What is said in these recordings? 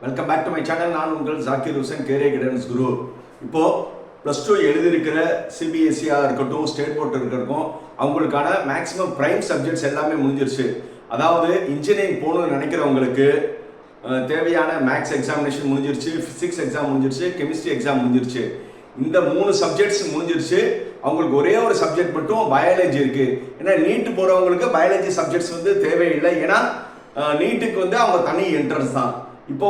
Welcome back to my channel. நான் உங்கள் Zakir Hussain, career guidance guru. இப்போ +2 எழுதியிருக்கிற சிபிஎஸ்சியாக இருக்கட்டும், ஸ்டேட் போர்ட் இருக்கட்டும், அவங்களுக்கான மேக்ஸிமம் பிரைம் சப்ஜெக்ட்ஸ் எல்லாமே முடிஞ்சிருச்சு. அதாவது இன்ஜினியரிங் போகணும்னு நினைக்கிறவங்களுக்கு தேவையான மேக்ஸ் எக்ஸாமினேஷன் முடிஞ்சிருச்சு, ஃபிசிக்ஸ் எக்ஸாம் முடிஞ்சிருச்சு, கெமிஸ்ட்ரி எக்ஸாம் முடிஞ்சிருச்சு. இந்த 3 சப்ஜெக்ட்ஸ் முடிஞ்சிருச்சு. அவங்களுக்கு ஒரே ஒரு சப்ஜெக்ட் மட்டும் பயாலஜி இருக்கு. ஏன்னா நீட்டு போறவங்களுக்கு பயாலஜி சப்ஜெக்ட்ஸ் தேவையில்லை. ஏன்னா நீட்டுக்கு அவங்க தனி என்ட்ரன்ஸ் தான். இப்போ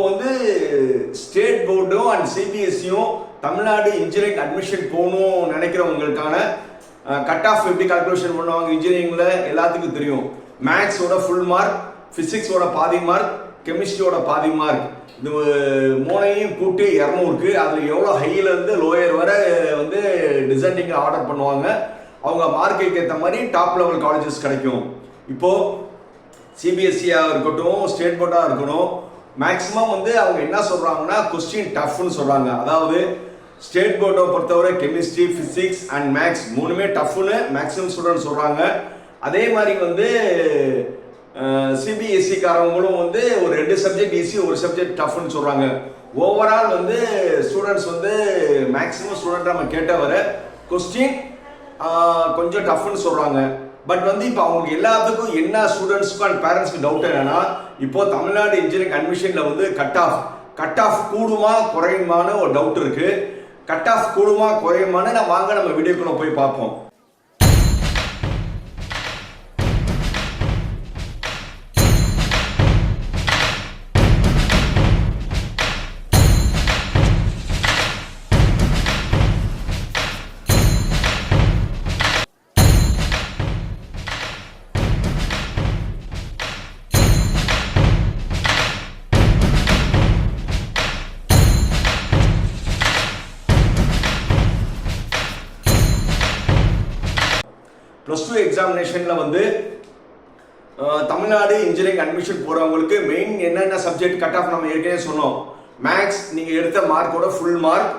ஸ்டேட் போர்டும் அண்ட் சிபிஎஸ்சியும் தமிழ்நாடு இன்ஜினியரிங் அட்மிஷன் போகணும் நினைக்கிறவங்களுக்கான கட் ஆஃப் எப்படி கால்குலேஷன் பண்ணுவாங்க இன்ஜினியரிங்ல எல்லாத்துக்கும் தெரியும். மேக்ஸோட ஃபுல் மார்க், பிசிக்ஸோட பாதி மார்க், கெமிஸ்ட்ரியோட பாதி மார்க், இது 3ஐயும் கூட்டி 200க்கு. அதில் எவ்வளோ ஹையில இருந்து லோயர் வரை டிசைனிங் ஆர்டர் பண்ணுவாங்க. அவங்க மார்க்குக்கு ஏற்ற மாதிரி டாப் லெவல் காலேஜஸ் கிடைக்கும். இப்போ சிபிஎஸ்சியாக இருக்கட்டும், ஸ்டேட் போர்டாக இருக்கணும், மேக்ஸிமம் அவங்க என்ன சொல்றாங்கன்னா கொஸ்டின் டஃப்னு சொல்றாங்க. அதாவது ஸ்டேட் போர்டை பொறுத்தவரை கெமிஸ்ட்ரி, பிசிக்ஸ் அண்ட் மேக்ஸ் 3மே டஃப்னு மேக்ஸிமம் ஸ்டூடெண்ட் சொல்றாங்க. அதே மாதிரி சிபிஎஸ்சி காரவங்களும் ஒரு 2 சப்ஜெக்ட் ஈஸி, ஒரு சப்ஜெக்ட் டஃப்னு சொல்றாங்க. ஓவரால் ஸ்டூடெண்ட்ஸ் மேக்ஸிமம் ஸ்டூடெண்ட் நம்ம கேட்ட வர கொஸ்டின் கொஞ்சம் டஃப்னு சொல்றாங்க. பட் இப்போ அவங்களுக்கு எல்லாத்துக்கும் என்ன ஸ்டூடெண்ட்ஸ்க்கும் அண்ட் பேரண்ட்ஸ்க்கு டவுட் என்னன்னா, இப்போ தமிழ்நாடு இன்ஜினியரிங் அட்மிஷன்ல கட் ஆஃப் கூடுமா குறையுமான்னு ஒரு டவுட் இருக்கு. கட் ஆஃப் கூடுமா குறையுமான்னு நம்ம வீடியோக்குள்ள போய் பார்ப்போம். +2 எக்ஸாமினேஷன்ல தமிழ்நாடு இன்ஜினியரிங் அட்மிஷன் போறவங்களுக்கு மெயின் என்னென்ன சப்ஜெக்ட் கட் ஆஃப் நம்ம ஏற்கனவே சொன்னோம். மேக்ஸ் நீங்க எடுத்த மார்க்கோட ஃபுல் மார்க்,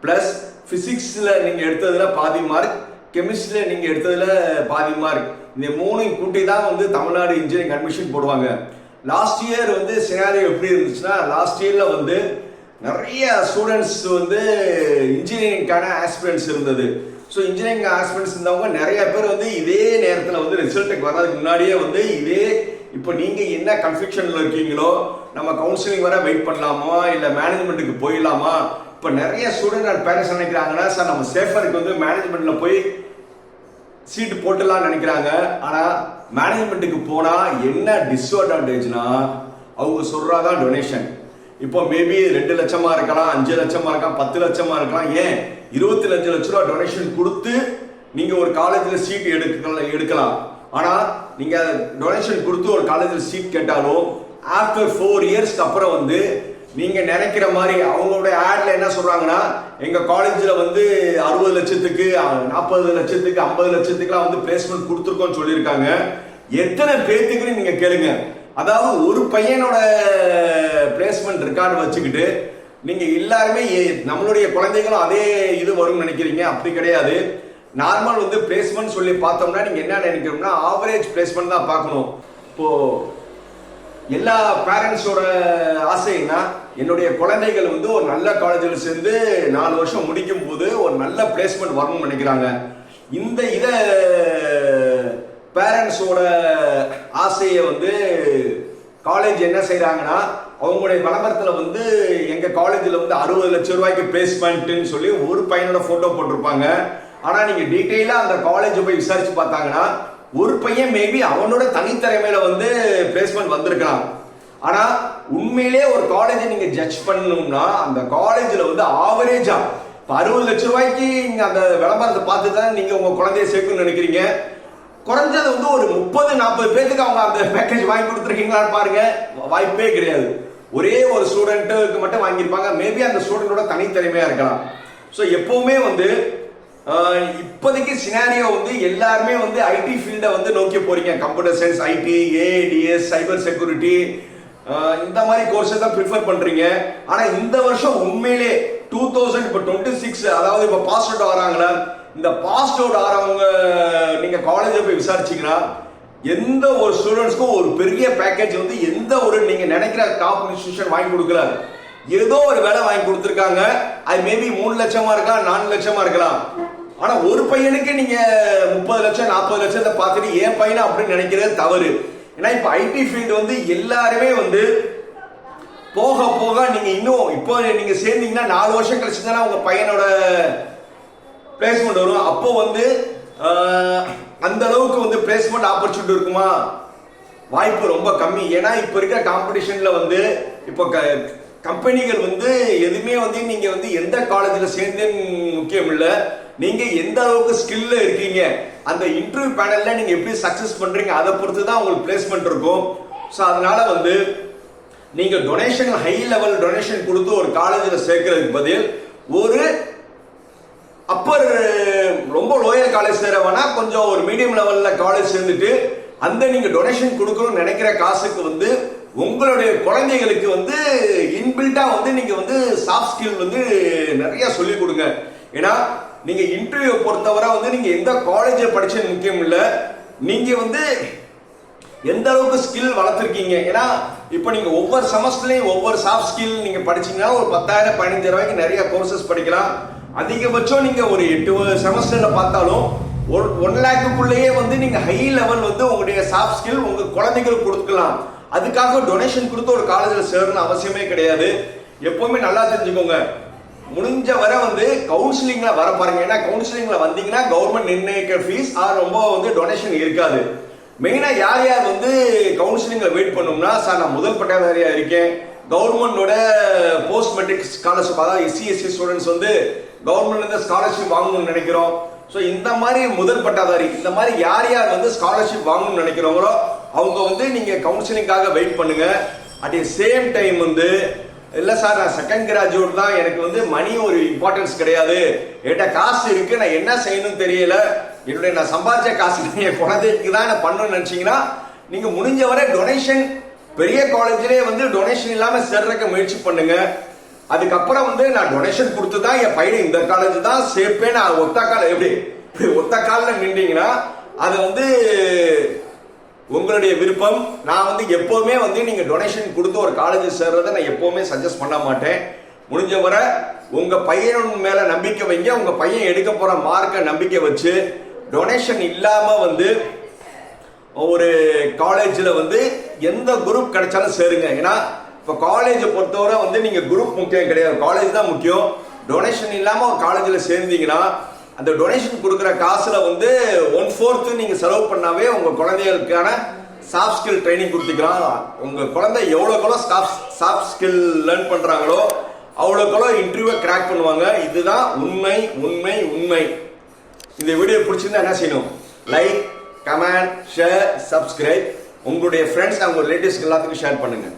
பிளஸ் பிசிக்ஸ்ல நீங்க எடுத்ததுல பாதி மார்க், கெமிஸ்ட்ரியில நீங்க எடுத்ததுல பாதி மார்க், இந்த 3ஐயும் கூட்டி தான் தமிழ்நாடு இன்ஜினியரிங் அட்மிஷன் போடுவாங்க. லாஸ்ட் இயர் சினாரியோ எப்படி இருந்துச்சுன்னா, லாஸ்ட் இயர்ல நிறைய ஸ்டூடெண்ட்ஸ் இன்ஜினியரிங்கான ஆஸ்பிரன்ஸ் இருந்தது. ஸோ இன்ஜினியரிங் ஆஸ்பிரன்ட்ஸ் இருந்தவங்க நிறைய பேர் இதே நேரத்தில் ரிசல்ட்டுக்கு வர்றதுக்கு முன்னாடியே இதே இப்போ நீங்கள் என்ன கன்ஃபியூஷனில் இருக்கீங்களோ, நம்ம கவுன்சிலிங் வர வெயிட் பண்ணலாமா இல்லை மேனேஜ்மெண்ட்டுக்கு போயிடலாமா. இப்போ நிறைய ஸ்டூடெண்ட் அண்ட் பேரண்ட்ஸ் நினைக்கிறாங்கன்னா, சார் நம்ம சேஃபருக்கு மேனேஜ்மெண்ட்டில் போய் சீட்டு போட்டுடலாம்னு நினைக்கிறாங்க. ஆனால் மேனேஜ்மெண்ட்டுக்கு போனால் என்ன டிஸ்அட்வான்டேஜ்னா, அவங்க சொல்கிறாதான் டொனேஷன். இப்போ மேபி 2 லட்சமா இருக்கலாம், 5 லட்சமா இருக்கலாம், 10 லட்சமா இருக்கலாம், ஏன் 25 லட்ச ரூபா டொனேஷன் கொடுத்து நீங்க ஒரு காலேஜ்ல சீட் எடுக்கலாம். ஆனா நீங்க டொனேஷன் கொடுத்து ஒரு காலேஜ்ல சீட் கேட்டாலும் ஆஃப்டர் 4 இயர்ஸ்க்கு அப்புறம் நீங்க நினைக்கிற மாதிரி அவங்களுடைய ஆட்ல என்ன சொல்றாங்கன்னா, எங்க காலேஜ்ல 60 லட்சத்துக்கு, 40 லட்சத்துக்கு, 50 லட்சத்துக்குலாம் பிளேஸ்மெண்ட் கொடுத்துருக்கோம்னு சொல்லியிருக்காங்க. எத்தனை பேத்துக்குன்னு நீங்க கேளுங்க. அதாவது ஒரு பையனோட பிளேஸ்மெண்ட் ரெக்கார்டு வச்சுக்கிட்டு நீங்க எல்லாருமே நம்மளுடைய குழந்தைகளும் அதே இது வரும்னு நினைக்கிறீங்க. அப்படி கிடையாது. நார்மல் பிளேஸ்மெண்ட் சொல்லி பார்த்தோம்னா நீங்க என்ன நினைக்கிறோம்னா, ஆவரேஜ் பிளேஸ்மெண்ட் தான் பார்க்கணும். இப்போ எல்லா பேரண்ட்ஸோட ஆசைன்னா, என்னுடைய குழந்தைகள் ஒரு நல்ல காலேஜில் சேர்ந்து 4 வருஷம் முடிக்கும் போது ஒரு நல்ல பிளேஸ்மெண்ட் வரணும்னு நினைக்கிறாங்க. இந்த இதை பேரண்ட்ஸோட ஆசையை காலேஜ் என்ன செய்யறாங்கன்னா, அவங்களுடைய விளம்பரத்துல எங்க காலேஜ்ல 60 லட்சம் ரூபாய்க்கு பிளேஸ்மெண்ட்னு சொல்லி ஒரு பையனோட போட்டோ போட்டிருப்பாங்க. ஆனா நீங்க டீட்டெயிலா அந்த காலேஜ் போய் விசாரிச்சு பார்த்தாங்கன்னா, ஒரு பையன் மேபி அவனோட தனித்திறமையில பிளேஸ்மெண்ட் வந்திருக்கலாம். ஆனா உண்மையிலே ஒரு காலேஜ் நீங்க ஜட்ஜ் பண்ணணும்னா, அந்த காலேஜ்ல ஆவரேஜா 60 லட்சம் ரூபாய்க்கு நீங்க அந்த விளம்பரத்தை பார்த்து தான் நீங்க உங்க குழந்தைய சேர்க்கணும்னு நினைக்கிறீங்க. குறைஞ்சது ஒரு 30-40 பேருக்கு அவங்க அந்த பேக்கேஜ் வாங்கி கொடுத்துருக்கீங்களான்னு பாருங்க. வாய்ப்பே கிடையாது. ஒரே ஒரு ஸ்டூடெண்ட்டுக்கு மட்டும் வாங்கியிருப்பாங்க. மேபி அந்த ஸ்டூடெண்டோட தனித்திறமையா இருக்கலாம். ஸோ எப்பவுமே இப்போதைக்கு சினாரியோ எல்லாருமே ஐடி ஃபீல்டை நோக்கி போறீங்க. Computer science, IT, ADS, cyber security, இந்த மாதிரி கோர்ஸை தான் ப்ரிஃபர் பண்றீங்க. ஆனா இந்த வருஷம் உண்மையிலே 2026, அதாவது இப்போ பாஸ் அவுட் வராங்களா, இந்த பாஸ் அவுட் ஆறவங்க நீங்க காலேஜ்ல போய் விசாரிச்சீங்கன்னா எந்த ஒரு ஸ்டூடெண்ட்ஸ்க்கும் ஒரு பெரிய பேக்கேஜ் எந்த ஒரு நீங்க நினைக்கிற டாப் இன்ஸ்டிடியூஷன் வாங்கி கொடுக்கல. ஏதோ ஒரு வேலை வாங்கி கொடுத்துருக்காங்க. அது மேபி 3 லட்சமா இருக்கலாம், 4 லட்சமா இருக்கலாம். ஆனா ஒரு பையனுக்கு நீங்க 30 லட்சம் 40 லட்சத்தை பார்த்துட்டு என் பையனை அப்படின்னு நினைக்கிறது தவறு. ஏன்னா இப்ப ஐடி ஃபீல்டு வந்து எல்லாருமே வந்து போக போக நீங்க இன்னும் இப்போ நீங்க சேர்ந்தீங்கன்னா 4 வருஷம் கழிச்சு தானே உங்க பையனோட பிளேஸ்மெண்ட் வரும். அப்போ வந்து அந்த அளவுக்கு வந்து பிளேஸ்மெண்ட் ஆப்பர்ச்சுனிட்டி இருக்குமா? வாய்ப்பு ரொம்ப கம்மி. ஏன்னா இப்ப இருக்கிற காம்படிஷன்ல வந்து இப்போ கம்பெனிகள் வந்து எதுவுமே வந்து நீங்க வந்து எந்த காலேஜ்ல சேர்ந்தேன்னு முக்கியம் இல்ல, நீங்க எந்த அளவுக்கு ஸ்கில்ல இருக்கீங்க, அந்த இன்டர்வியூ பேனல்ல நீங்க எப்படி சக்சஸ் பண்றீங்க அதை பொறுத்து தான் உங்களுக்கு பிளேஸ்மெண்ட் இருக்கும். ஸோ அதனால வந்து நீங்க டொனேஷன் ஹை லெவல் டொனேஷன் கொடுத்து ஒரு காலேஜ்ல சேர்க்கறதுக்கு பதில் ஒரு அப்பர் ரொம்ப லோயர் காலேஜ் சேர வேணா, கொஞ்சம் ஒரு மீடியம் லெவல்ல காலேஜ் சேர்ந்துட்டு அந்த நீங்க டொனேஷன் கொடுக்கணும்னு நினைக்கிற காசுக்கு வந்து உங்களுடைய குழந்தைகளுக்கு வந்து இன்பில்டா வந்து நீங்க வந்து சாஃப்ட் ஸ்கில் வந்து நிறைய சொல்லி கொடுங்க. ஏன்னா நீங்க இன்டர்வியூ பொறுத்தவரை வந்து நீங்க எந்த காலேஜ் படிச்சது முக்கியம் இல்ல, நீங்க வந்து எந்த அளவுக்கு ஸ்கில் வளர்த்துருக்கீங்க. ஏன்னா இப்ப நீங்க ஒவ்வொரு செமஸ்டர்லயும் ஒவ்வொரு சாஃப்ட் ஸ்கில் நீங்க படிச்சீங்கன்னா ஒரு 10,000 15,000 ரூபாய்க்கு நிறைய கோர்சஸ் படிக்கலாம். அதிகபட்சம் நீங்க ஒரு 8 செமஸ்டர்ல பார்த்தாலும் 1 லேக்குள்ளேயே வந்து நீங்க ஹை லெவல் வந்து உங்களுடைய சாஃப்ட் ஸ்கில் உங்க குழந்தைகளுக்கு கொடுக்கலாம். அதுக்காக டொனேஷன் கொடுத்து ஒரு காலேஜில் சேரணும் அவசியமே கிடையாது. எப்பவுமே நல்லா தெரிஞ்சுக்கோங்க, முடிஞ்ச வரை வந்து கவுன்சிலிங்ல வர பாருங்க. ஏன்னா கவுன்சிலிங்ல வந்தீங்கன்னா கவர்மெண்ட் நிர்ணயிக்கிற ஃபீஸ் ரொம்ப வந்து டொனேஷன் இருக்காது. மெயினா யார் யார் வந்து கவுன்சிலிங்ல வெயிட் பண்ணோம்னா, சார் நான் முதல் பட்டதாரியா இருக்கேன், கவர்மெண்டோட போஸ்ட் மெட்ரிக் ஸ்காலர்ஷிப், அதாவது SC/ST ஸ்டூடெண்ட்ஸ் வந்து கவர்மெண்ட்ல ஸ்காலர்ஷிப் வாங்கணும்னு நினைக்கிறோம். ஸோ இந்த மாதிரி முதல் பட்டாதாரி, இந்த மாதிரி யார் யார் வந்து ஸ்காலர்ஷிப் வாங்கணும்னு நினைக்கிறவங்களோ அவங்க வந்து நீங்க கவுன்சிலிங்காக வெயிட் பண்ணுங்க. அட் சேம் டைம் வந்து இல்ல சார் நான் செகண்ட் கிராஜுவேட் தான், எனக்கு வந்து மணி ஒரு இம்பார்ட்டன்ஸ் கிடையாது, என்கிட்ட காசு இருக்கு, நான் என்ன செய்யணும்னு தெரியல, என்னுடைய நான் சம்பாதிச்ச காசு என் குழந்தைக்கு தான் நான் பண்ணணும்னு நினைச்சீங்கன்னா நீங்க முடிஞ்ச வரை டொனேஷன் பெரிய காலேஜ்லயே வந்து டொனேஷன் இல்லாம சேர்றதுக்கு முயற்சி பண்ணுங்க. அதுக்கப்புறம் வந்து நான் டொனேஷன் கொடுத்து தான் என் பையனை இந்த காலேஜ் தான் சேர்ப்பேன், நான் ஒத்த கால எப்படி ஒத்த காலில் நின்றீங்கன்னா அது வந்து உங்களுடைய விருப்பம். நான் வந்து எப்பவுமே வந்து நீங்க டொனேஷன் கொடுத்து ஒரு காலேஜ் சேர்றதை நான் எப்பவுமே சஜஸ்ட் பண்ண மாட்டேன். முடிஞ்ச வரை உங்க பையன் மேல நம்பிக்கை வைங்க, உங்க பையன் எடுக்க போற மார்க்க நம்பிக்கை வச்சு டொனேஷன் இல்லாம வந்து ஒரு காலேஜ்ல வந்து எந்த குரூப் கிடைச்சாலும் சேருங்க. ஏன்னா இப்ப காலேஜை பொறுத்தவரை வந்து நீங்க குரூப் முக்கியம் கிடையாது, காலேஜ் தான் முக்கியம். டொனேஷன் இல்லாம ஒரு காலேஜ்ல சேர்ந்தீங்கன்னா அந்த டொனேஷன் கொடுக்குற காசுல வந்து 1/4 நீங்க செலவு பண்ணாவே உங்க குழந்தைகளுக்கான சாஃப்ட் ஸ்கில் ட்ரைனிங் கொடுத்துக்கலாம். உங்க குழந்தை எவ்வளவுக்கோ சாஃப்ட் ஸ்கில் லேர்ன் பண்றாங்களோ அவ்வளவுக்கோ இன்டர்வியூ கிராக் பண்ணுவாங்க. இதுதான் உண்மை உண்மை உண்மை. இந்த வீடியோ பிடிச்சிருந்தா என்ன செய்யணும்? Like, comment, share, subscribe. உங்களுடைய ஃப்ரெண்ட்ஸ் அவங்க ரிலேட்டிவ்ஸ்க்கு எல்லாத்துக்கும் ஷேர் பண்ணுங்க.